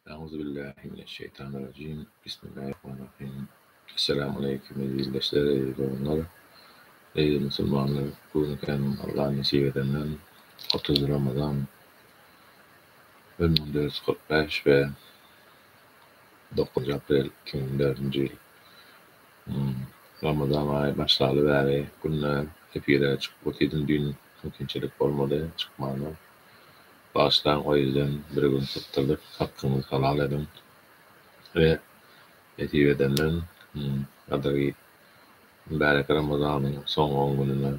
Euzubillahimineşşeytanirracim. Bismillahirrahmanirrahim. Esselamu Aleyküm ezildeşler, ezildi olanlar. Ey Müslümanlar, bugün Allah nasip edenler 30 Ramazan 1445 ve 9 April 2004 yıl. Ramazan ayı başladı beri günler epeyde çıkıp otidin dün mümkünçilik olmadı çıkmanı. Baştan o yüzden bir gün tutturduk, hakkımızı halal edin. Ve etip edenler adagi mübarek Ramazan'ın son 10 gününe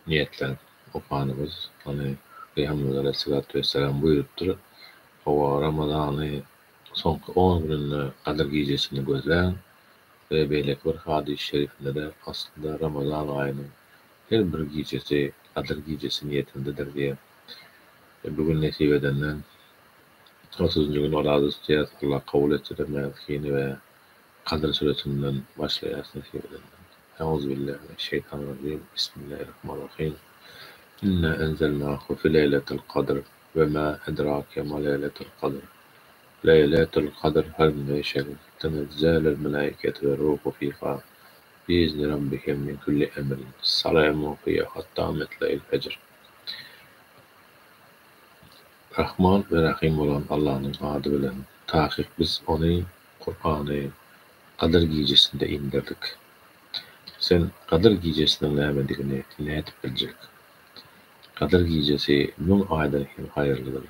niyetlenip okumanımız. Hani Peygamber Aleyhisselatü Vesselam buyuruptur. O Ramazan'ı son 10 gününe Kadir Gecesi'ni gözleyen ve beylek bir hadis-i şerifinde de aslında Ramazan ayının her bir gecesi Kadir Gecesi niyetindedir diye. Bugün nasip edenler 30. gün orazı isteyaz Allah kabul etse de mevkini ve Kadir suresinden başlayasın nasip edenler. Euzubillahimineşşeytanirracim. Bismillahirrahmanirrahim. İnna enzelnâhu fi leyletil kadr ve ma edrake ma leyletil kadr. Leyletul kadr hayırun ve şerrun. Tenezzelul melâiketu ve ruhu fîhâ biizni rabbihim min kulli emrin. Selamun hiye hattâ matla'il fecr. Rahman ve Rahim olan Allah'ın adı bilen tahkik biz onu Kur'an'ı Kadir Gecesi'nde indirdik. Sen Kadir Gecesi'nin nämedigini näetip biljek. Kadir Gecesi min aydan hem hayırlıdır.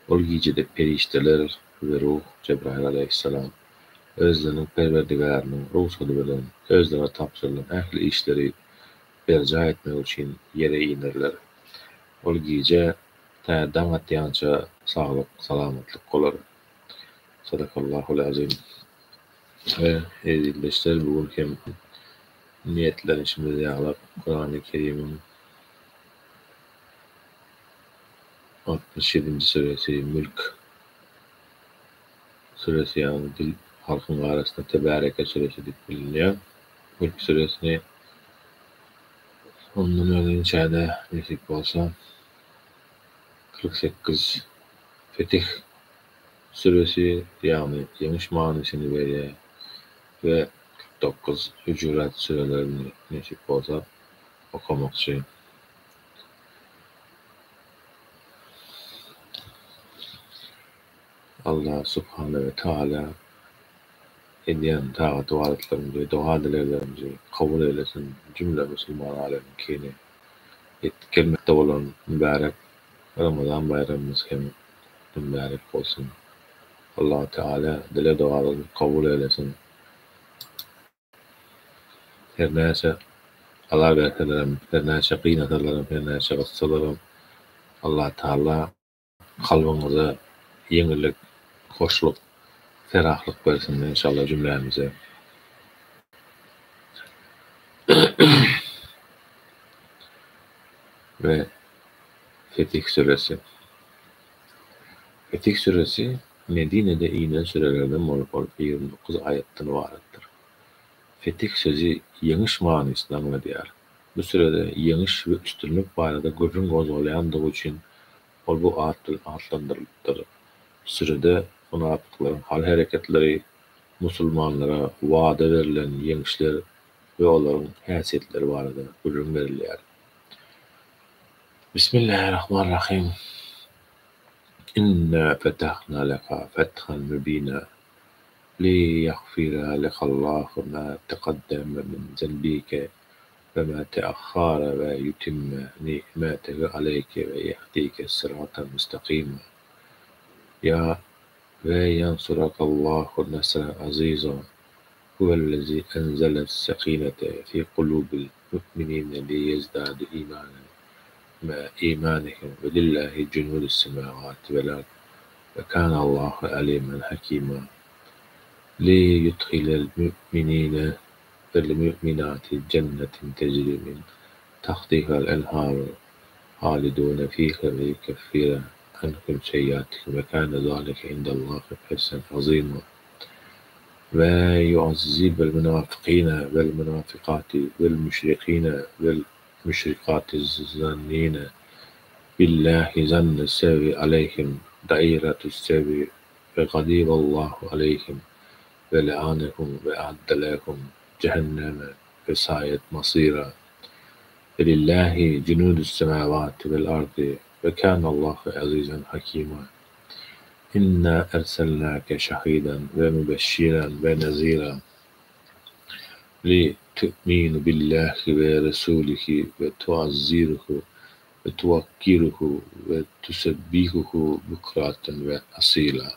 Ol gecede perişteler ve ruh Cebrail aleyhisselam özlerinin perverdigarının ruhsatı bilen özlerine tapşırılan ehli işleri berca etmek için yere inirler. Ol gece täzeden atyança sağlık, salamatlık kolar. Sadakallahul azim. Ve ezildeşler bugün hem niyetlenişimizi yağlap Kur'an-ı Kerim'in 67. suresi Mülk suresi, yani dil halkın arasında Tebareke suresi dip biliniyor. Mülk suresini ondan öyle içeride nesip olsa 48 Fetih suresi, yani yemiş manisini veriyor ve 49 Hücurat surelerini nesip olsa okumak için. Allah Subhanahu ve Teala ediyen taat dualarımızı, dua dilelerimizi kabul eylesin. Cümle Müslüman alemkini gelmekte olan mübarek Ramazan bayramımız hem mübarek olsun. Allah Teala dile dualarımızı kabul eylesin. Her neyse Allah berkelerim, her neyse kıynatlarım, her neyse gıssalarım. Allah Teala kalbimize yenilik, hoşluk, ferahlık versin inşallah cümlemize. Ve Fetih suresi. Fetih suresi Medine'de inen sürelerden olup 29 ayetten ibarettir. Fetih sözü yeniş manasını anlatıyor. Bu sürede yeniş ve üstünlük barada görün gozolayandığı için bu adlandırılır. Sürede münafıkların hal hareketleri, Müslümanlara vaade verilen yenişler ve onların hasiyetleri barada görün veriliyor. Bismillahirrahmanirrahim. İnna fetahna leka fethan mübina liyaghfira lekallahu ma taqaddama min zenbike ve ma teakhara ve yutimme ni'metehu aleyke ve yahdike sıratan müstakima. Ya ve yansurakallahu nasran aziza huvellezî enzeles sekinete fi kulubil mu'minîne liyezdâdu îmânen ma imanihim ve lillahi cunudus semâvâti vel ard ve kâne Allahu alîmen hakîmâ li yudkhilel mu'minîne vel mu'minâti cennetin tecrî min tahtiha'l enhâru hâlidûne fîhâ ve yukeffira ankum seyyiâtikum ve kâne zâlike indallâhi fevzen azîmâ ve yu'azzibel münâfikîne vel münâfikâti vel müşrikîne vel müşrikâti zannîne billahi zanne sevi aleyhim دائرة السوء فغضب الله عليهم ولعنهم وأعد لهم جهنم وساءت مصيرا فلله جنود السماوات والأرض وكان الله عزيزا حكيما إنا أرسلناك شهيدا ومبشرا ونذيرا لتؤمنوا بالله ورسوله وتعزروه وتوقروه وتسبحوه بكرة وأصيلا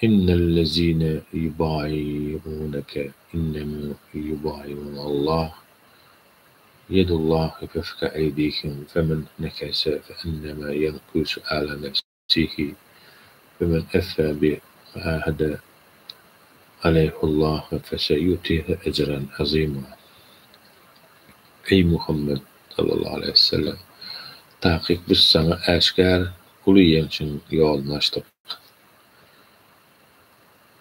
إن الذين يبايعونك إنما يبايعون الله يد الله فوق أيديهم فمن نكث فإنما ينكث على نفسه ومن أوفى بما عاهد عليه الله فسيؤتيه أجرا عظيما. Ey Muhammed sallallahu aleyhi ve sellem, tahkik biz sana aşkar ulu ýeňçiň ýolunu açdyk.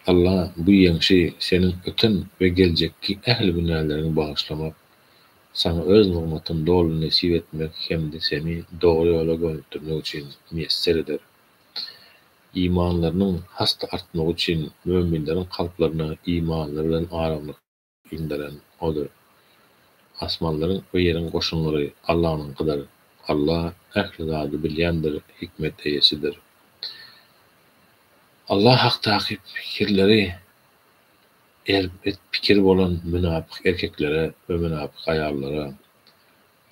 Allah bu ýeňşi senin öten we geljekki ähli günälerini bagyşlamak, sana öz nigmatyny dolu nesip etmek hemde seni dogry ýola göňüpdirmek üçin müýesser eder. İmanlarynyň hasta artmagy üçin möminleriň kalplaryna imanly bilen aramlyk indiren odur. Asmanlaryň we ýeriň goşunlary Allahyňkydyr. Allah ähli zady bilýändir, hikmet eýesidir. Allah hak takip fikirleri elbet pikir bolan münafık erkeklere ve münafık ayarlara,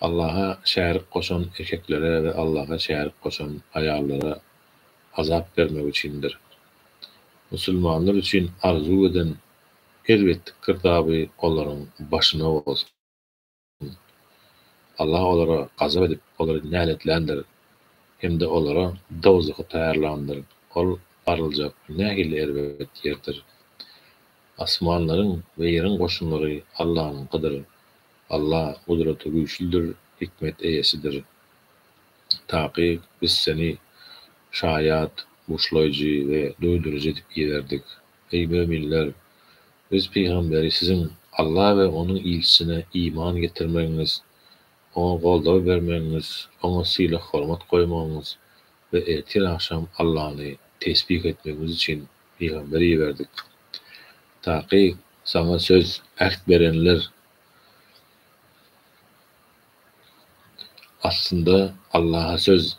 Allah'a şärik koşan erkeklere ve Allah'a şärik koşan ayarlara azap vermek üçindir. Müslümanlar üçün arzu eden elbetlik girdabı olaryň başyna bolsun. Allah olara gazap edip olary näletlendir. Hemde olara dowzaky taýarlandyr. Ol arıljak nähili elbet ýerdir. Asmanlaryň we ýeriň goşunlary Allahyňkydyr. Allah gudraty güýçlidir, hikmet eýesidir. Taky biz seni şaýat, muşlaýjy we doýduryjy edip ýerdik. Ey möminler, biz peýgamberi siziň Allah we onuň ilçisine iman getirmeňiz, ona goldaw bermeňiz, ona syla hormat goýmagyňyz we ertir akşam Allahyny tesbih etmeňiz üçin peýgamberi berdik. Taky sana söz ähd berenler aslında Allah'a söz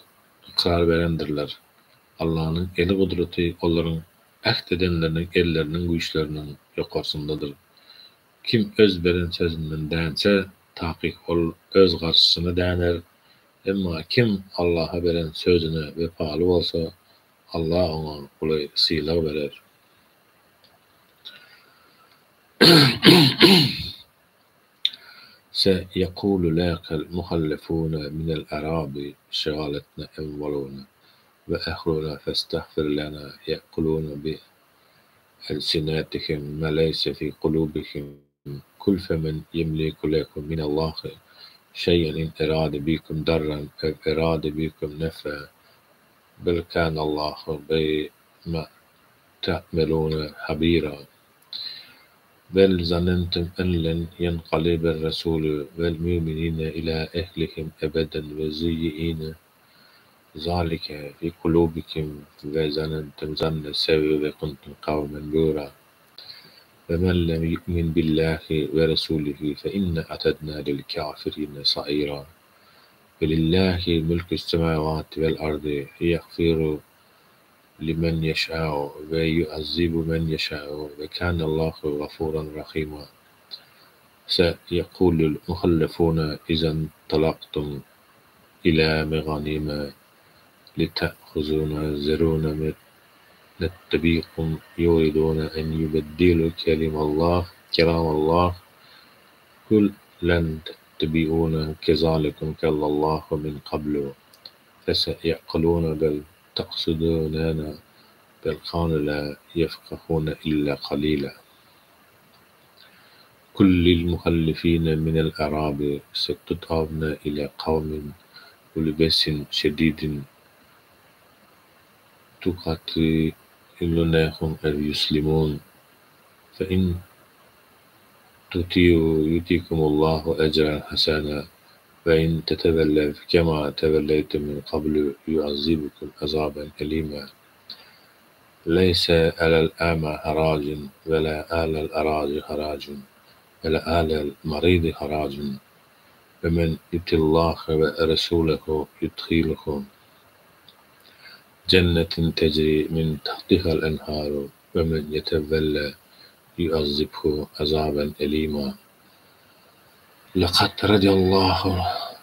ikrar berendirler. Allah'ın eli kudreti onların ähd edenlerinin ellerinin güýçlerinin ýokarsyndadyr. Kim öz beren sözünden dänse, tahkik ol öz garşysyna däner. Emma kim Allah'a beren sözüne wepaly bolsa, Allah ona uly syla berer. سيقول لك المخلفون من الأعراب شغلتنا أموالنا وآخرون فاستغفر لنا يأكلون بألسنتهم ما ليس في قلوبهم كل فمن يملك لكم من الله شيئا إن أراد بكم ضرا أو أراد بكم نفعا بل كان الله بما تعملون خبيرا بل ظننتم أن لن ينقلب الرسول والمؤمنين إلى أهلهم أبدا وزيئين ذلك في قلوبكم وظننتم ظن السوء وكنتم قوما بورا ومن لم يؤمن بالله ورسوله فإن أعتدنا للكافرين سعيرا ولله ملك السماوات والأرض يغفر لمن يشاء ويعذب من يشاء وكان الله غفورا رحيما سيقول المخلفون إذا انطلقتم إلى مغانم لتأخذونا ذرونا نتبعكم يريدون أن يبدلوا كلام الله قل لن تتبعونا كذلكم قال الله من قبل فسيقولون بل تقصدوننا بل كانوا لا يفقهون إلا قليلا كل المخلفين من الأعراب ستدعون إلى قوم ولباس شديد تقاتلونهم أو يسلمون فإن تطيعوا يؤتكم الله أجرا حسنا ve in tetevellev kema tevelleytum min qablu yu'azzibukum azaben elima. Leyse alel ama haracun ve la alel araci haracun ve la alel maridi haracun ve men yutillahi ve resulehu yudkhiluhu cennetin tecri min tahtihal enharu ve men yetevelle yu'azzibhu azaben elima. Laqad radiyallahu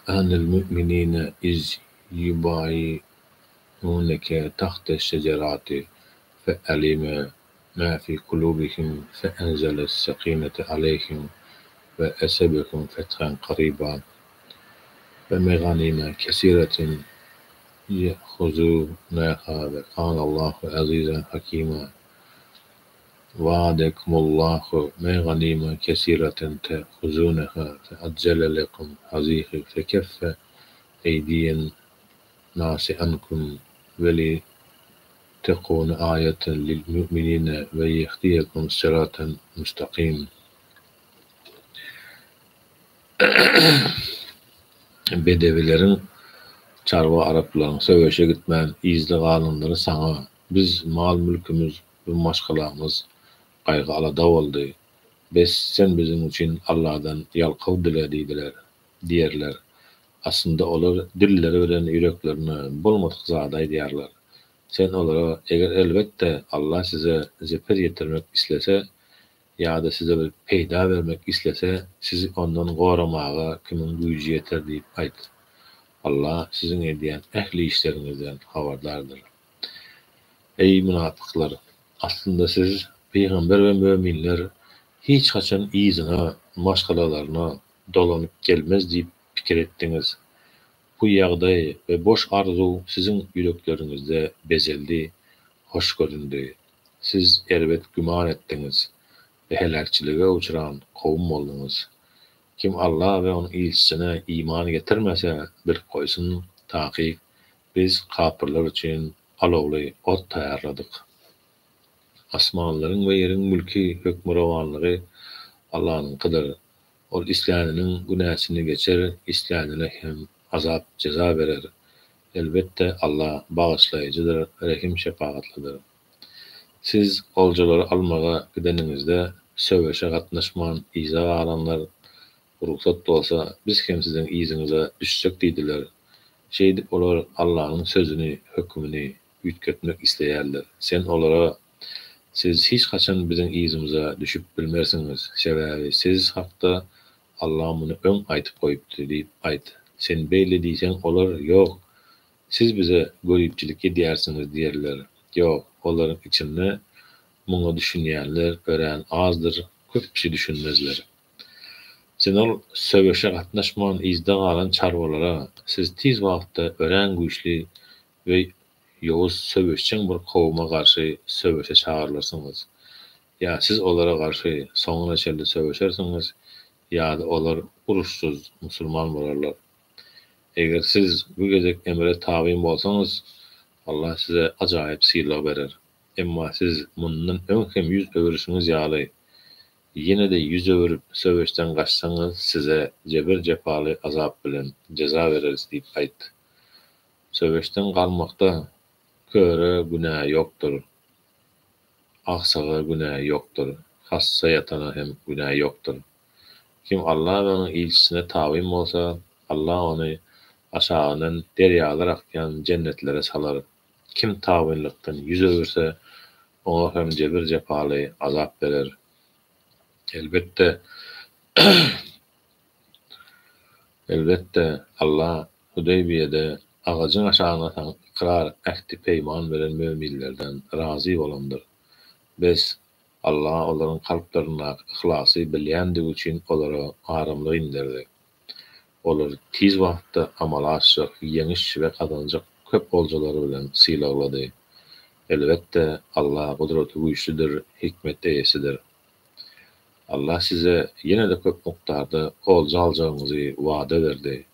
anil mu'minina iz yubayyi'unke tahta şecerati فألم ما في قلوبهم فأنزل السكينة عليهم وأصابهم فتحا قريبا ومغانم كثيرة يأخذونها وكان الله عزيزا حكيما وعدكم الله مغانم كثيرة تأخذونها فأجل لكم هذه فكف أيدي الناس عنكم تكون آية للمؤمنين ويهديكم صراطا مستقيم. Bedevilerin çarva Arapların söveşe gitmän izli galynlary saňa biz mal mülkümüz we maşgalamyz gaýgy alada boldy. Bes sen bizim üçin Allah'dan ýalkaw dilediler diýerler. Aslında olar dilleri bilen ýüreklerini bolmadyk zada diýerler. Sen olara eger elbette Allah size zeper getirmek islese ya da size bir peyda vermek islese sizi ondan goramağa kimin güýji yeter diýip aýt. Allah sizin edýän ähli işlerinizden habardardır. Ey münafıklar! Aslında siz peygamber ve müminler hiç kaçan izine, maşgalalarına dolanyp gelmez diýip pikir etdiňiz. Bu ýagdaý ve boş arzu sizin ýüreklerinizde bezeldi, hoş göründi. Siz elbet güman etdiňiz ve helakçilige uçuran kowum boldyňız. Kim Allah ve onun ilçisine iman getirmese bir koysun taky biz kapırlar için alowly ot taýarladyk. Asmanlaryň we ýeriň mülki hökmürawanlygy Allah'nynkydyr. Ol isläniň günäsini geçer, isläniňe hem azap ceza verer. Elbette Allah bağışlayıcıdır, rahim şefaatlidir. Siz oljalary almaga gideninizde söweşe gatnaşman iza alanlar ruhsat bolsa biz hem sizin iziňize düşsek diýdiler. Şeýdip olar Allah'ın sözüni, hökmüni üýtgetmek isleýärler. Sen olara siz hiç kaçan bizim izimize düşüp bilmersiňiz. Sebäbi siz hakda Allah muny öň aýtyp goýupdy diýip aýt. Sen beýle diýsen olar ýok. Siz bize görüpçilik edýärsiňiz diýerler. Ýok, olaryň içinde muňa düşünýänler görän azdyr, köpçi düşünmezler. Sen ol söweşe gatnaşman izde galan çarwalara siz tiz wagtda ören güýçli we ýowuz söweşçiň bir kowuma garşy söweşe çağırlarsyňyz. Ya siz olara garşy soňuna çelde söweşersiňiz, ýa-da olar uruşsuz musulman bolarlar. Eger siz bu gezek emre tabiň bolsaňyz, Allah size ajaýyp syla berer. Emma siz mundan öňkem ýüz öwürüşiňiz ýaly ýene de ýüz öwürüp söweşden gaçsaňyz size jeber jepaly azap bilen ceza vereriz diýip aýt. Söweşden galmakda köre günah ýokdur. Aksaga günah ýokdur. Hassa ýatana hem günah ýokdur. Kim Allah we onun ilçisine tabiň bolsa, Allah ony aşağıdan deryalar akýan cennetlere salar. Kim tabiňlikden ýüz öwürse, oňa hem jeber jepaly azap berer. Elbette Allah Hudeybiye'de ağacın aşağına ikrar ehdi peyman veren müminlerden razı olandır. Biz Allah onların kalplerine ihlasy bilýändig üçin olara arymlyk indirdi. Olar tiz wagtda amal aşjak, ýeňiş we kazanjak köp boljalary bilen sylaglady. Elbette Allah gudraty güýçlidir, hikmet eýesidir. Allah size yine de köp muktarda olja aljagyňyzy wada berdi.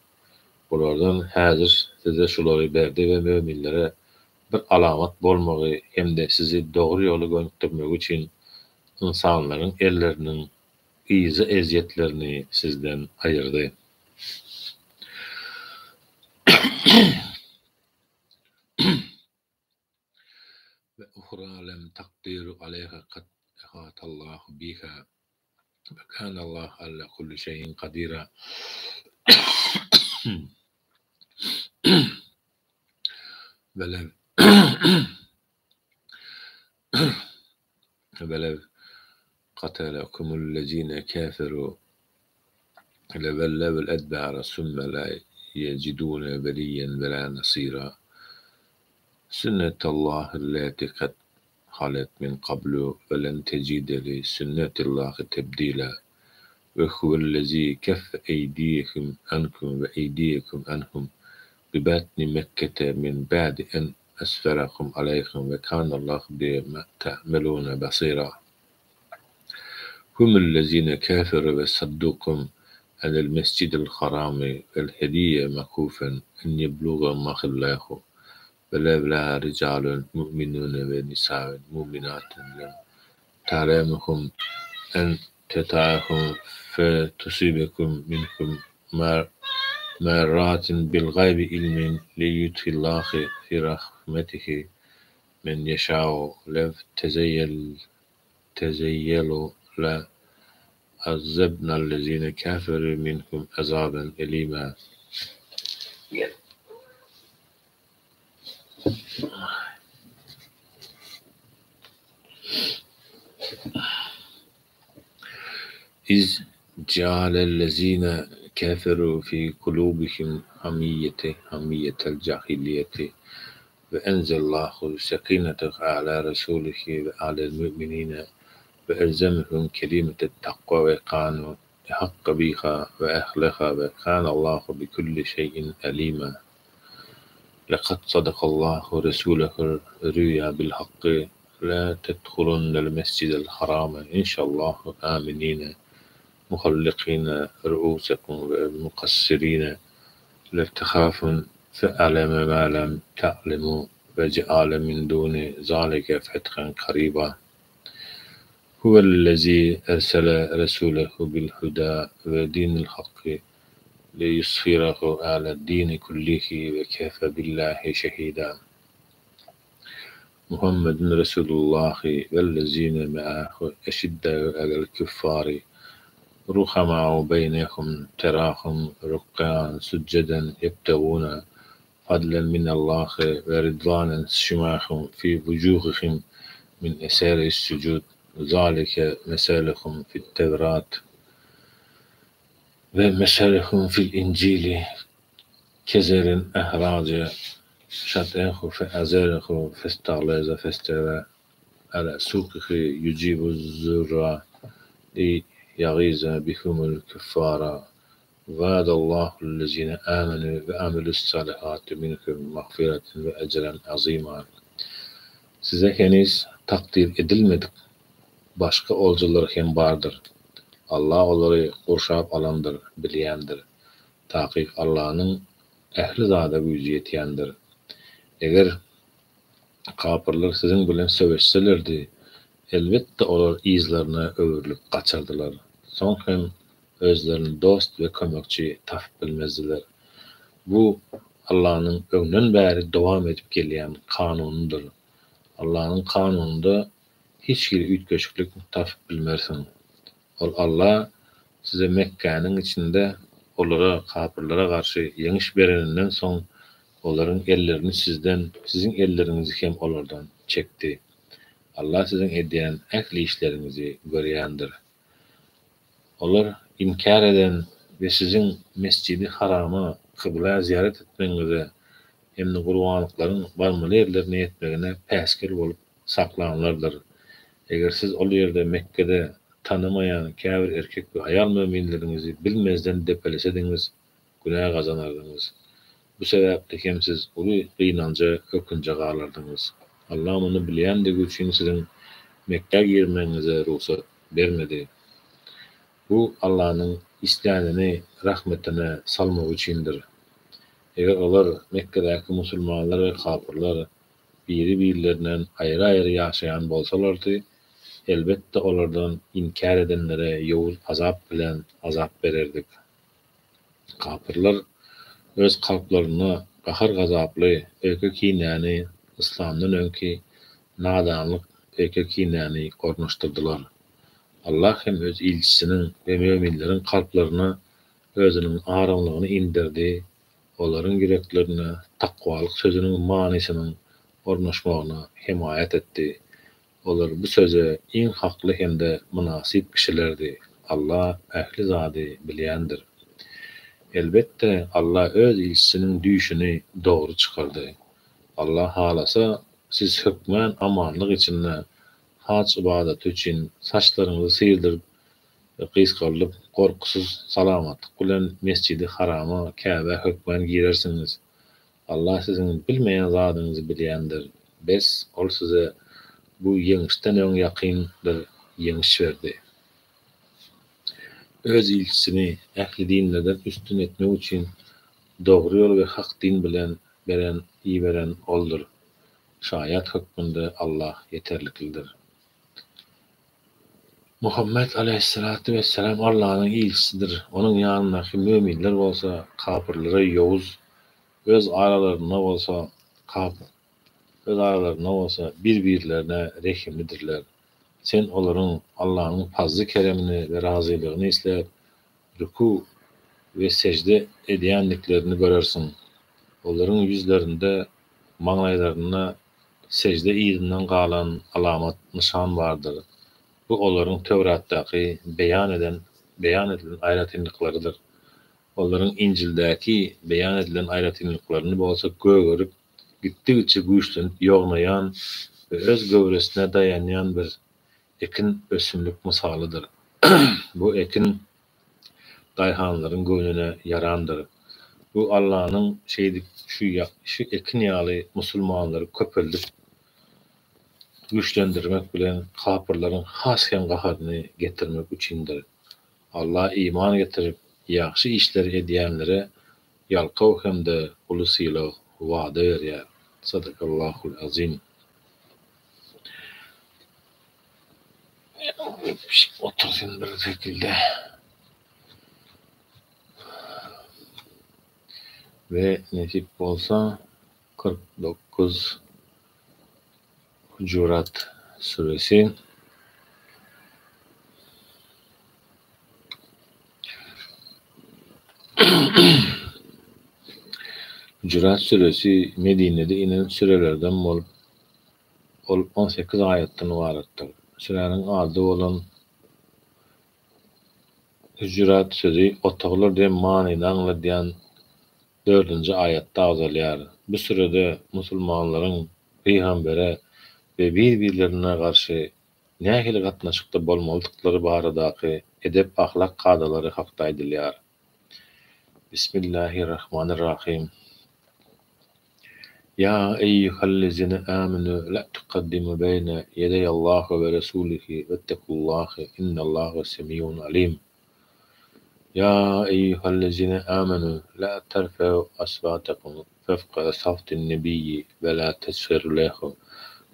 Bulardan häzir size şulary berdi we müminlere bir alamat bolmagy hemde sizi dogry ýola göndürmek üçin insanlaryň elleriniň izi eziyetlerini sizden ayırdı. ve uhra lem takdiru aleyha kad ehatallahu biha ve kânallahu ala kulli şeyin kadira. Velev velev قتلكم كافروا لولوا الأدبار ثم لا يجدون وليا ولا نصيرا سنة الله التي قد خلت من قبل ولن تجد لسنة الله تبديلا وهو الذي كف أيديكم عنكم وأيديكم عنهم ببطن مكة من بعد أن أسفركم عليكم وكان الله بما تعملون بصيرا هم الذين كافروا وصدوكم عن المسجد الحرام والهدي مكوفا أن يبلغ محله ولولا رجال مؤمنون ونساء مؤمنات لم تعلمهم أن تطاعهم فتصيبكم منكم مرات بالغيب علم ليدخل الله في رحمته من يشاء لو تزيلوا لا عذبنا الذين كفروا منكم عذابا أليما. إذ جعل الذين كفروا في قلوبهم حمية الجاهلية وأنزل الله سكينته على رسوله وعلى المؤمنين وألزمهم كلمة التقوى وقالوا حق بها وأخلها وكان الله بكل شيء عليما. لقد صدق الله رسوله الرؤيا بالحق لا تدخلن المسجد الحرام إن شاء الله آمنين محلقين رؤوسكم ومقصرين لا تخافون فأعلم ما لم تعلموا وجعل من دون ذلك فتحا قريبا. هو الذي أرسل رسوله بالهدى ودين الحق ليظهره على الدين كله وكفى بالله شهيدا. محمد رسول الله والذين معه أشداء على الكفار رحماء بينهم تراهم ركعا سجدا يبتغون فضلا من الله ورضوانا سيماهم في وجوههم من أثر السجود ذلك مثلهم في التوراة ومثلهم في الإنجيل كزر أخرج شطأه فأزره فاستغلظ فاستوى على سوقه يجيب الزرع ليغيظ بهم الكفار. وعد الله الذين آمنوا وعملوا الصالحات منكم مغفرة وأجرا عظيما. Size henüz takdir edilmedik başka olcular hem bardır. Allah onları kurşap alandır, bilyendir. Tahkik Allah'ın ehli zada gücü yetiyendir. Eğer kapırlar sizin bilen söveşselerdi, elbette olar izlerine öwürlüp kaçardılar. Son hem özlerini dost ve kömekçi tapıp bilmezdiler. Bu Allah'ın öňden bäri dowam edip gelýän kanunudur. Allah'ın kanununda hiç bir ütköşüklik tapıp bilmersin. Allah size Mekke'nin içinde olara, kapırlara karşı yeňiş bereninden soň onların ellerini sizin ellerinizi hem onlardan çekti. Allah sizin edýän ähli işlerinizi görýändir. Onlar inkar eden ve sizin Mescid-i Haram'a kıbla ziyaret etmeňize hem de gurbanlıkların barmaly yerlerine yetmegine päskel bolup saklanlardır. Eger siz ol ýerde Mekke'de tanımayan kafir erkek ve ayal müminlerinizi bilmezden depelesediňiz, günah gazanardınız. Bu sebäple hem siz uly gynança, ökünce galardınız. Allah onu bilýändigi üçin sizin Mekke girmeňize ruhsat bermedi. Bu Allah'ın isteýänini rahmetine salmak üçindir. Eger olar Mekke'däki musulmanlar ve kafirler biri-birlerinden aýry-aýry ýaşaýan bolsalardy, elbette olardan inkar edenlere ýowuz azap bilen azap bererdik. Kafirler öz kalplarına kahır gazaply öýke kinäni İslamdan öňki nadanlyk öýke kinäni gornaşdyrdylar. Allah hem öz ilçisinin ve müminlerin kalplarına özünün arymlygyny indirdi. Olaryň yüreklerine takwalyk sözünün manysynyň ornaşmagyna himayet etdi. Olar bu söze iň hakly hemde münasip kişilerdi. Allah ähli zady bilýändir. Elbette Allah öz ilçisinin düýşini dogry çykardy. Allah halasa siz hükmän amanlyk içinde haç ibadet üçin saçlaryňyzy syrdyryp gysgalyp gorkusuz salamatlyk bilen Mescidi Harama Käbe hükmän girersiniz. Allah sizin bilmeýän zadyňyzy bilýändir. Bes ol size bu ýeňişden öň ýakyndyr ýeňiş berdi. Öz ilçisini ähli dinlerden üstün etmek üçin dogry ýol we hak din bilen beren oldur. Şaýat hükmünde Allah yeterliklidir. Muhammed aleyhissalatu vesselam Allah'ın ilçisidir. Onun yanındaki müminler olsa kafirlere yovuz, öz aralarına olsa birbirlerine rehimlidirler. Sen onların Allah'ın fazlı keremini ve razılığını isler, ruku ve secde ediyenliklerini görersin. Onların yüzlerinde, maňaýlarına secde izinden galan alamat nişan vardır. Bu onların Tevrat'taki beyan edilen aýratynlyklarydyr. Onların İncil'däki beyan edilen aýratynlyklaryny bolsa görüp gitdikçe güýçlenip ýognaýan we öz gövresine dayanýan bir ekin ösümlük misalydyr. Bu ekin daýhanlaryň göwnüne yarandyr. Bu Allah'ın şu ekin ýaly musulmanlary köpeldip güýçlendirmek bilen kafirlaryň hasken gaharyny getirmek üçindir. Allah iman getirip ýaxşy işler edýänlere ýalkaw hemde ulysyla wada berýär. Sadakallahul azim. Otursun bir şekilde. Ve nasip olsa 49 Hucurat suresi Hucurat suresi Medine'de inen sürelerden bolup 18 ayetden ibaretdir. Sürenin adı olan Hucurat sözü otoglar diye manyny anlayan 4. ayette azalýar. Bu sürede musulmanlaryň peýgambere ve birbirlerine karşı nähili gatnaşykda bolmalyklary baradaky edep ahlak kadalary hakda edilýär. Bismillahirrahmanirrahim. Ya eyyuhellezine amenu la tuqaddimu beyne yedayallahi ve rasulihi vettekullahi innallaha semiyun alim. Ya eyyuhellezine amenu la terfe'u asvatakum fevqa savtin nebiyyi ve la tesferu lehu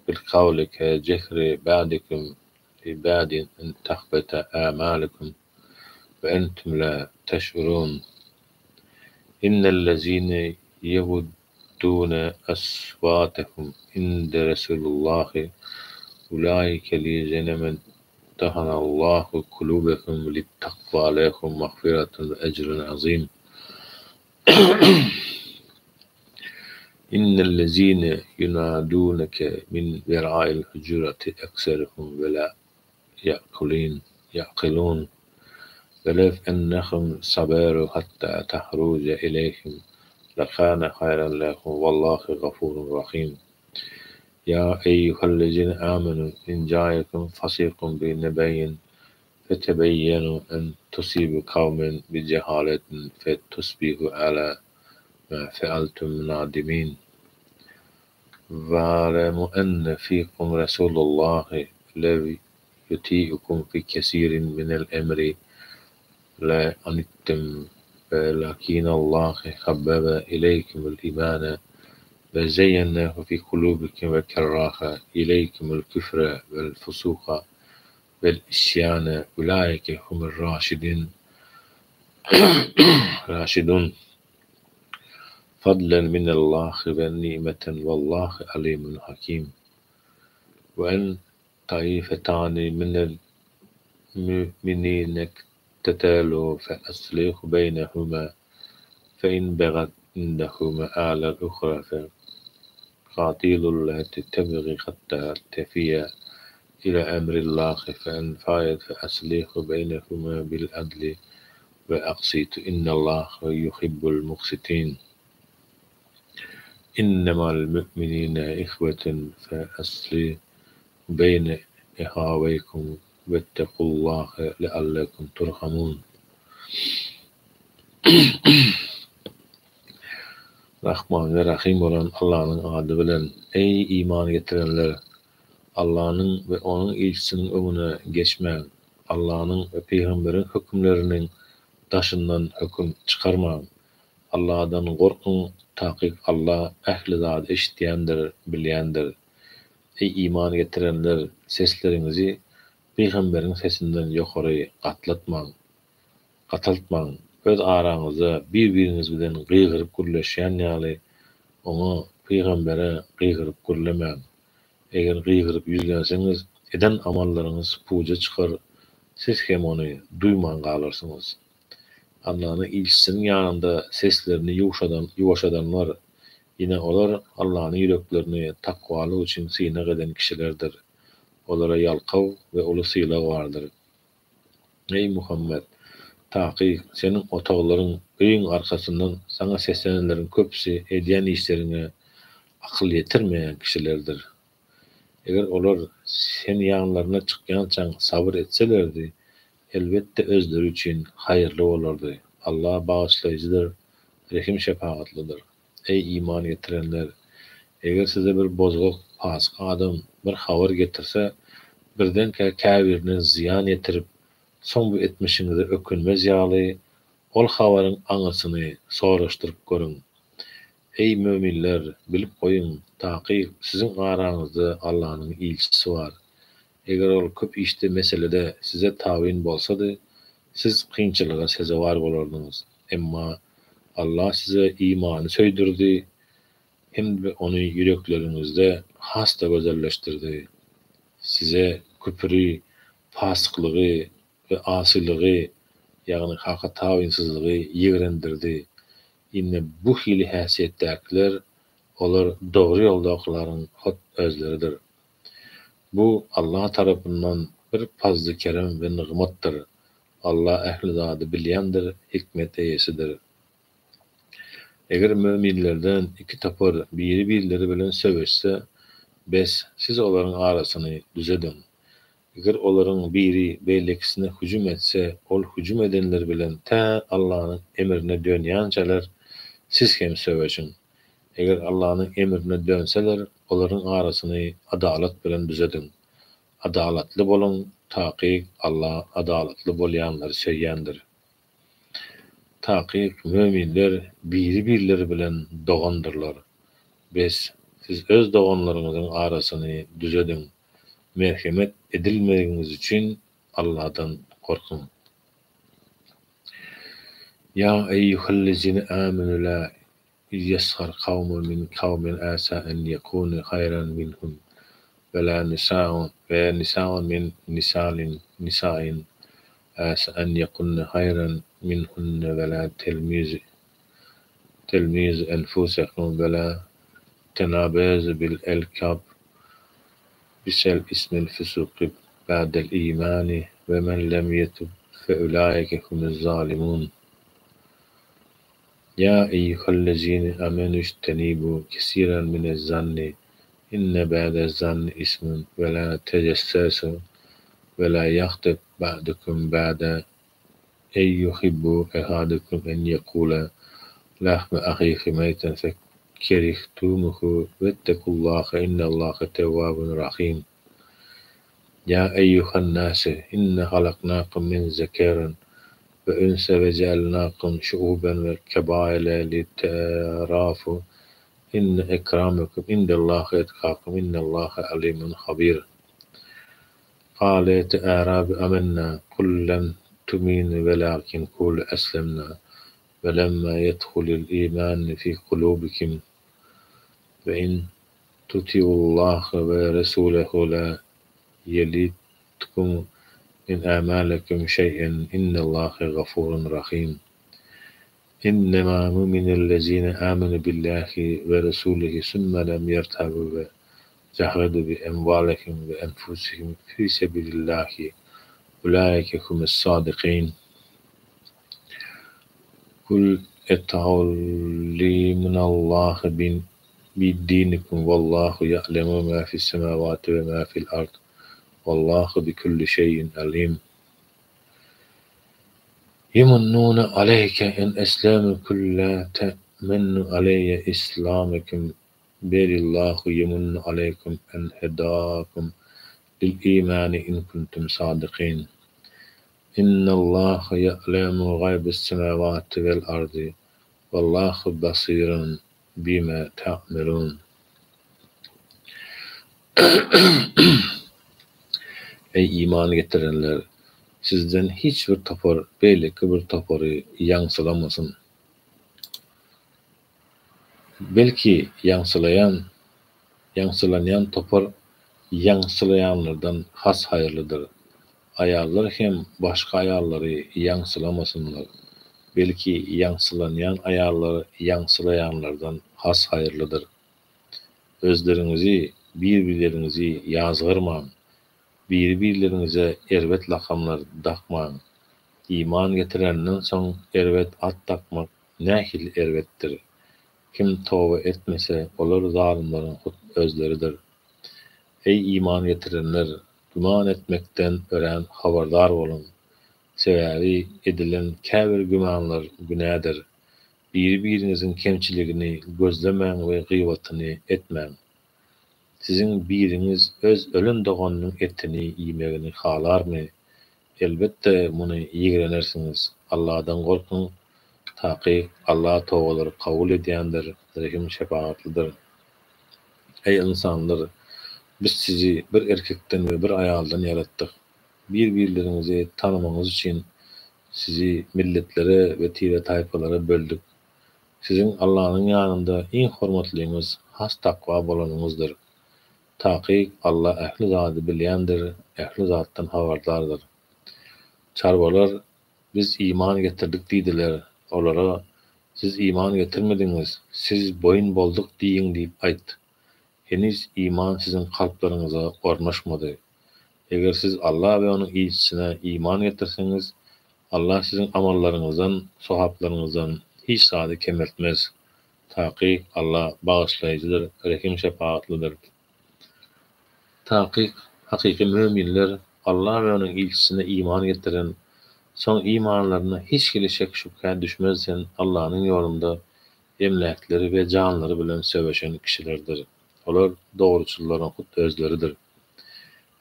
بالقول كجهر بعضكم لبعض أن تحبط أعمالكم وأنتم لا تشعرون إن الذين يغضون أصواتهم عند رسول الله أولئك الذين امتحن الله قلوبهم للتقوى لهم مغفرة وأجر عظيم إن الذين ينادونك من وراء الحجرات أكثرهم ولا يعقلون ولو أنهم صبروا حتى تخرج إليهم لكان خيرا لهم والله غفور رحيم. يا أيها الذين آمنوا إن جاءكم فاسق بنبأ فتبينوا أن تصيبوا قوما بجهالة فتصبحوا على ما فعلتم نادمين. واعلموا أن فيكم رسول الله لو يطيعكم في كثير من الأمر لعنتم ولكن الله حبب إليكم الإيمان وزيناه في قلوبكم وكره إليكم الكفر والفسوق والعصيان أولئك هم الراشدون. فضلا من الله ونعمة والله عليم حكيم وأن طائفتان من المؤمنين اقتتلوا فأصلحوا بينهما فإن بغت عندهما على الأخرى فقاتلوا التي تبغي حتى تفيء إلى أمر الله فإن فاءت فأصلحوا بينهما بالعدل وأقسطوا إن الله يحب المقسطين إنما المؤمنين إخوة فأصلحوا بين أخويكم واتقوا الله لعلكم ترحمون. Rahman ve Rahim olan Allah'ın adı bilen ey iman getirenler, Allah'ın ve onun elçisinin önüne geçmeyin. Allah'ın ve peygamberin hükümlerinin daşından hüküm çıkarmayın. Allah'dan korkun, takik Allah ehli zat eşitleyendir, bilendir. Ey iman getirenler, seslerinizi peygamberin sesinden yukarı katlatmayın. Öz aranızda birbiriniz bilen gıygırıp gürleşen ýaly onu peygambere gıygırıp gürlemeyin. Eger gıygırıp yüzlenseňiz, eden amallaryňyz puja çykar, siz hem onu duyman galarsyňyz. Allah'ın ilçisinin ýanynda seslerini ýuwaşadanlar, ýine olar Allah'ın ýüreklerini takwalyk üçin synak eden kişilerdir. Olara ýalkaw we uly syýlag bardyr. Ey Muhammed, taky senin otaglaryň öýüň arkasyndan sana seslenenleriň köpüsi edýän işlerine akyl ýetirmeýän kişilerdir. Eger olar sen ýanlaryna çykýançaň sabır etselerdi, elbette özleri üçin haýyrly bolardy. Allah bagyşlaýjydyr, rehim şefaatlydyr. Ey iman getirenler, eger size bir bozguk, pasyk adam bir habar getirse, birden käbirine ziyan ýetirip, son bu etmişinize ökünmez ýaly, ol habaryň aňysyny soraşdyryp görüň. Ey müminler, bilip goýun, taky sizin araňyzda Allah'ın ilçisi var. Eger ol köp işte meselede size tawin bolsady, siz kynçylyga sezewar bolardyňyz. Emma Allah size imanı söýdirdi, hem de onu yüreklerinizde hasta gözelleştirdi. Size küpri, fasıklığı ve asylygy, ýagny hakka tawinsizligi ýigrendirdi. Inne bu hili häsiýetdäkiler, olar dogry ýoldaklaryň hot özleridir. Bu Allah tarapyndan bir fazly kerem ve nigmatdyr. Allah ehli zady bilýändir, hikmet eýesidir. Eger müminlerden iki tapar biri birileri bilen söweşse, bes siz olaryň arasyny düzedin. Eger olaryň biri beýlekisine hüjüm etse, ol hüjüm edenler bilen ta Allah'ın emrine dönýänçeler siz hem söweşin. Eger Allah'ın emrine dönseler, olaryň arasyny adalat bilen düzedin. Adalatly bolun, taky Allah adalatly bolýanlary söýýändir. Taky müminler biri bilen dogandyrlar. Bes siz öz doganlaryňyzyň arasyny düzedin. Merhemet edilmegiňiz üçin Allah'dan korkun. Ya eyyuhellezine amenu la yeshar kavmun min kavmin asa en yekunu hayran minhum ve la nisa'un min nisa'in asa en yekunne hayran minhunne ve la telmiz enfusakum ve la tenabezu bil elkab bisel ismil fusuqi ba'del imani ve men lem yetub fe ulaike humuz zalimun. Ya eyyuhellezine amenu ijtenibu kesiran minez zanni inne ba'dez zanni ismun ve la tecessesu ve la yahtib ba'dukum ba'da ey yuhibbu ehadukum en yekula lahme ahihi meyten fekkerihtumuhu vettekullaha innallaha tevvabun rahim. Ya eyyuhan nase inne halaknakum min zekarin ve unsa ve cealnakum şuuben ve kebaile li ta'arafu inne ekramakum indallahi etqakum innallaha alimun habir. قالت أعراب آمنا قل لم تؤمنوا ولكن قولوا أسلمنا وَلَمَّا يَدْخُلِ الْإِيمَانُ فِي قُلُوبِكُمْ وَإِنْ تُطِيعُوا اللَّهَ وَرَسُولَهُ لَا يَلِتْكُمْ مِنْ أَعْمَالِكُمْ شَيْئًا إِنَّ اللَّهَ غَفُورٌ رَحِيمٌ إِنَّمَا المُؤْمِنُونَ الَّذِينَ آمَنُوا بِاللَّهِ وَرَسُولِهِ ثُمَّ لَمْ يَرْتَابُوا وَجَاهَدُوا بِأَمْوَالِهِمْ وَأَنْفُسِهِمْ فِي سَبِيلِ اللَّهِ أُولَئِكَ هُمُ الصَّادِقُونَ قُلْ أَتُعَلِّمُونَ اللَّهَ بِدِينِكُمْ وَاللَّهُ يَعْلَمُ مَا فِي السَّمَاوَاتِ وَمَا فِي الْأَرْضِ وَاللَّهُ بِكُلِّ شَيْءٍ عَلِيمٌ يَمُنُّونَ عَلَيْكَ أَنْ أَسْلَمُوا قُل لَّا تَمُنُّوا عَلَيَّ إِسْلَامَكُمْ بَلِ اللَّهُ يَمُنُّ عَلَيْكُمْ أَنْ هَدَاكُمْ لِلْإِيمَانِ إِن كُنتُمْ صَادِقِينَ إِنَّ اللَّهَ يَعْلَمُ غَيْبَ السَّمَاوَاتِ وَالْأَرْضِ وَاللَّهُ بَصِيرٌ بِمَا تَعْمَلُونَ Ey iman getirenler! Sizden hiç bir topar, beýleki bir topory ýaňsylamasyn. Belki ýaňsylanýan topar ýaňsylaýanlardan has haýyrlydyr. Aýallar hem başga aýallary ýaňsylamasynlar. Belki ýaňsylanýan aýallar ýaňsylaýanlardan has haýyrlydyr. Özleriňizi, bir-birleriňizi ýazgyrmaň. Bir-birleriňize erwet lakamlar dakmaň. İman getirenden soň erwet at takmak nähil erwetdir. Kim toba etmese, olar zalimlaryň özleridir. Ey iman getirenler! Güman etmekden ören habardar bolun. Sebäbi edilen käbir gümanlar günädir. Bir-biriniziň kemçiligini gözlemäň we gıýbatyny etmäň. Siziň biriňiz öz ölen doganynyň etini ýemegini halarmy? Elbetde muny ýigrenersiňiz. Allahdan gorkun, taky Allah tobalary kabul edýändir, rahim şefaatlydyr. Ey insanlar! Biz sizi bir erkekden we bir aýaldan yaratdyk. Bir-birlerinizi tanamaňyz üçin sizi milletlere we tire taýpalara böldük. Siziň Allahyň ýanynda iň hormatlyňyz has takwa bolanyňyzdyr. Taky Allah ähli zady bilýändir, ähli zatdan habardardyr. Çarbalar biz iman getirdik diýdiler. Olara siz iman getirmediňiz, siz boyun boldyk diýiň diýip aýt. Heniz iman siziň kalplaryňyza gornaşmady. Eger siz Allah we onuň ilçisine iman getirseňiz, Allah siziň amallaryňyzdan, sohaplaryňyzdan hiç zady kemeltmez. Taky Allah bagyşlaýjydyr, rahim şefaatlydyr. Taky hakyky müminler Allah we onuň ilçisine iman getiren, soň imanlaryna hiç kili şek şüphe düşmezsen Allahyň ýolunda emläkleri we janlary bilen söweşen kişilerdir. Olar dogruçyllaryň hut özleridir.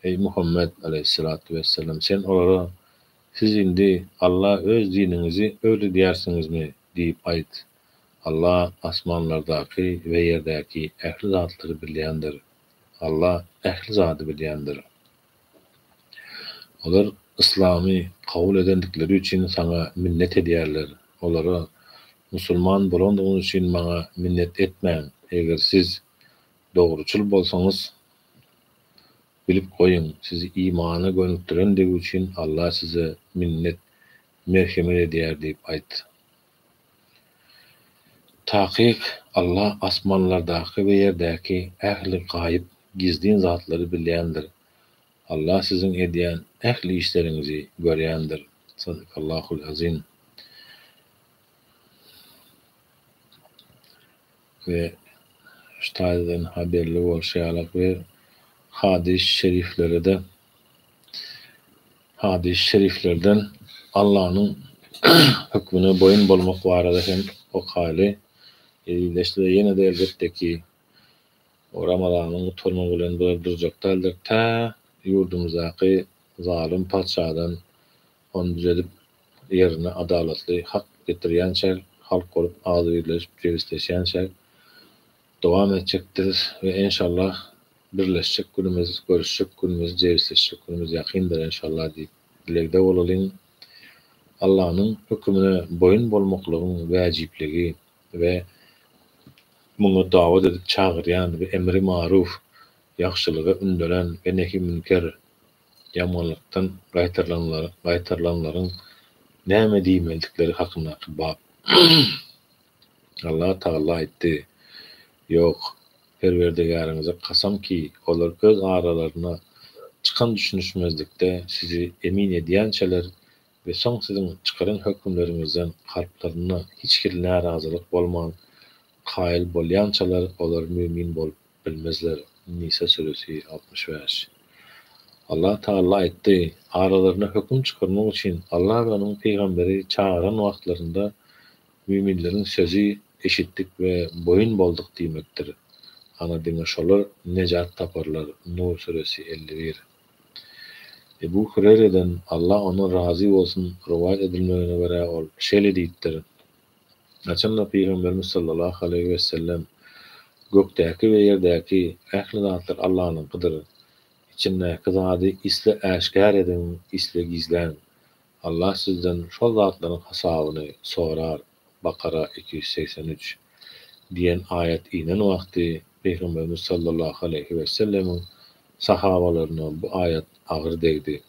Ey Muhammed aleyhissalatu vesselam, sen olara siz indi Allah öz diniňizi öwrü diýersiňizmi diýip aýt. Allah asmanlardaky we ýerdäki ähli zatlary bilýändir. Allah ähli zady bilýändir. Olar İslamy kabul edendikleri üçin sana minnet edýärler. Olara musulman bolandygyňyz üçin maňa minnet etmäň. Eger siz dogruçul bolsaňyz bilip goýun, sizi imana gönüldirendigi üçin Allah size minnet, merhemet edýär diýip aýt. Takyk Allah asmanlardaky we ýerdäki ähli gaýyp, gizlin zatlary bilýändir. Allah siziň edýän ähli işleriňizi görýändir. Sadakallahul azim. Ve ştaýdan haberli bolşýarlar we hadis şeriflerden Allah'ın hükmüne boyun bolmak barada hem o hali işte yine de elbette ki o Ramazan'ın turma bilen durjakdalyr ta yurdumuzdaki zalim padşadan onu düzelip yerine adaletli hak getirýänçe halk olup ağzı birleşip cevizleşýänçe devam edecektir ve inşallah birleşecek günümüz, görüşecek günümüz, cevizleşecek günümüz yakındır inşallah diýip dilekde bolalım. Allah'ın hükmüne boyun bolmaklygyň wäjipligi we muňa dawat edip çagyrýan we emri maruf, ýagşylyga ündelen we nehi münker, ýamanlykdan gaýtarlanlaryň näme diýmeldikleri hakyna bap. Allah Taala aýtdy: "Ýok, Perwerdigariňize kasam ki, olar öz aralaryna çykan düşünüşmezlikde sizi emin edýänçeler we soň siziň çykaran hökümleriňizden kalplaryna hiç kirli narazylyk bolman kaýyl bolýançalar olar mümin bolup bilmezler." Nisa suresi 65. Allah Taala aýtdy: "Aralaryna höküm çykarmak üçin Allah we onuň peýgamberi çağıran wagtlarynda müminleriň sözü eşitdik we boyun boldyk diýmekdir. Ana diňe şolar nejat taparlar." Nur suresi 51. Ebu Hureyre'den Allah ona razı olsun rivayet edilmegine göre ol şeýle diýipdir: "Açanla Peýgamberimiz sallallahu aleyhi ve sellem gökdäki we ýerdäki ähli zatlar Allahyňkydyr. İçindäki zady isle äşkär edin, isle gizlän. Allah sizden şol zatlaryň hasabyny sorar." Bakara 283 diýen ayet inen wagty Peýgamberimiz sallallahu aleyhi ve sellemin sahabalaryna bu ayet agyr degdi.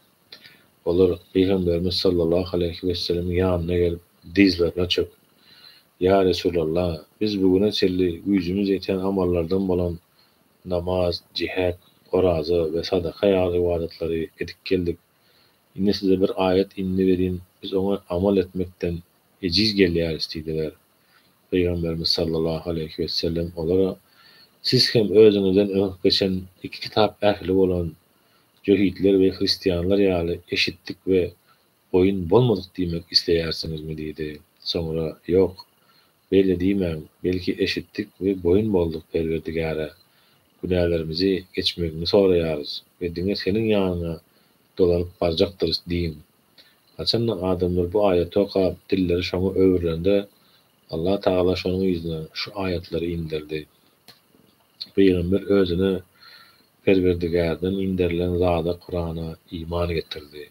Olar Peýgamberimiz sallallahu aleyhi ve sellem ýanyna gelip dizlerine çök: "Ya Resulallah, biz bugüne çelli güýjümiz ýeten amallardan bolan namaz, cihat, oraza we sadaka ibadetlary edip geldik. Indi size bir ayet inni berin, biz ona amal etmekden eciz gelýäris" diýdiler. Peýgamberimiz sallallahu aleyhi ve sellem olara: "Siz hem özüňizden öňe geçen iki kitap ähli bolan Jöhidler we Hristiýanlar ýaly eşitdik we boyun bolmadyk diýmek isleýärsiňizmi?" diýdi. Soňra: "Ýok, beýle diýmän, belki eşitdik we boyun boldyk Perwerdigara. Günälerimizi geçmegini soraýarys we diňe seniň ýanyna dolanyp barjakdyr" diýin. Haçan adamlar bu aýaty okap dilleri şoňa öwürlende Allah Taala şonuň ýüzüne şu aýatlary indirdi. Peýgamber özüne Perwerdigardan indirilen zada Kur'ana iman getirdi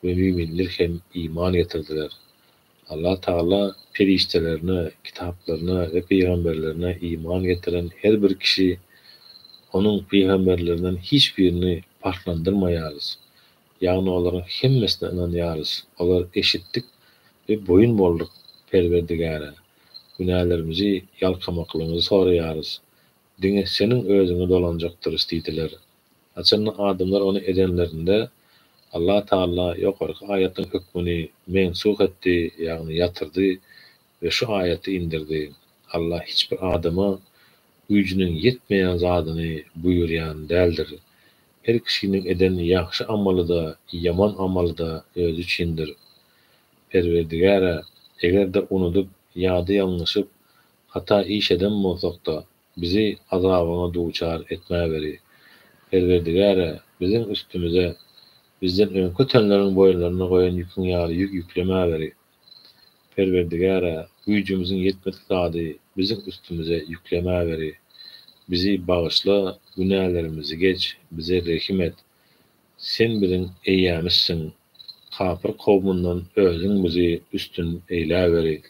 we müminler hem iman getirdiler. Allah Taala periştelerine, kitaplarına ve peygamberlerine iman getiren her bir kişi onun peygamberlerinden hiçbirini farklandırmayarız. Yani olarak hemmesine inanýarys. Olar eşitdik ve boyun bolduk Perwerdigara. Günahlarımızı yalkamaklygyňyzy soraýarys. Diňe seniň özüňe dolanjakdyr diýdiler. Açan adamlar onu edenlerinde Allah Taala ýokarky aýatyň hükmüni mensuh etdi, ýagny ýatyrdy we şu aýaty indirdi. Allah hiçbir adama güýjüniň ýetmeýän zadyny buýurýan däldir. Her kişiniň eden ýaxşy amaly da, ýaman amaly da özü üçindir. Perwerdigara, eger de unutup ýady ýalňyşyp hata iş eden bolsak da bizi azabyna duçar etmäberi. Perwerdigara, biziň üstümize bizden öňkü tenleriň boýunlaryna goýan ýüküň ýaly ýük ýüklemäberi. Perwerdigara, güýjümiziň ýetmedik zady biziň üstümize ýüklemäberi. Bizi bagyşla, günahlarymyzy geç, bize rehim et. Sen biziň eýýämizsiň. Kafir kowmundan özüň bizi üstün eýläberi.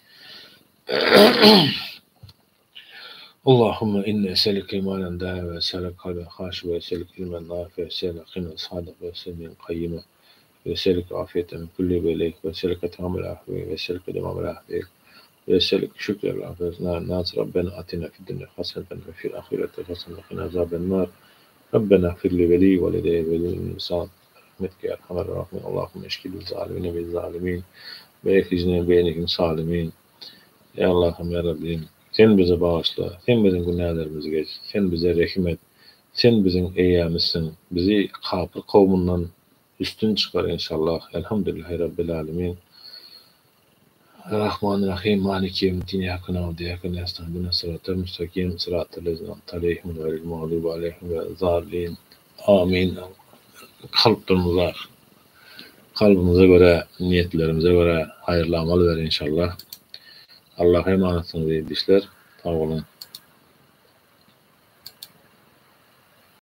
Allahümme inne eselike imanen daim ve eselike kalben haşi ve eselike ilmen nafi ve eselike qinen sadık ve eselike qayyime ve eselike afiyeten min kulli beleyk ve eselike tamamel ahvi ve eselike demamel ahvi ve eselike şükrel ahvi nas Rabbena atina fid dunya haseneten ve fil ahireti haseneten ve qina azaben nar. Rabbena firli veli ve lidey ve lil insan rahmetke erhamer rahmin. Allahümme eşkil zalimine ve zalimin ve ekhicne beynihim salimin. Ya Allah'ım ya Rabbim, sen bizi bağışla, sen bizim günahlarımızı geç, sen bize rehim et, sen bizim eyyamizsin, bizi kafir kavmundan üstün çıkar inşallah. Elhamdülillahi Rabbil alemin. Rahmanirrahim, Maliki yevmiddin, iyyâke na'budu ve iyyâke nestaîn, ihdinas sıratal mustakîm, sıratal lezîne en'amte aleyhim gayril mağdûbi aleyhim ve'd-dâllîn. Amin. Kalbimize göre, niyetlerimize göre hayırlı amal ver inşallah. Allah'a emanetsiniz dişler. Sağ olun.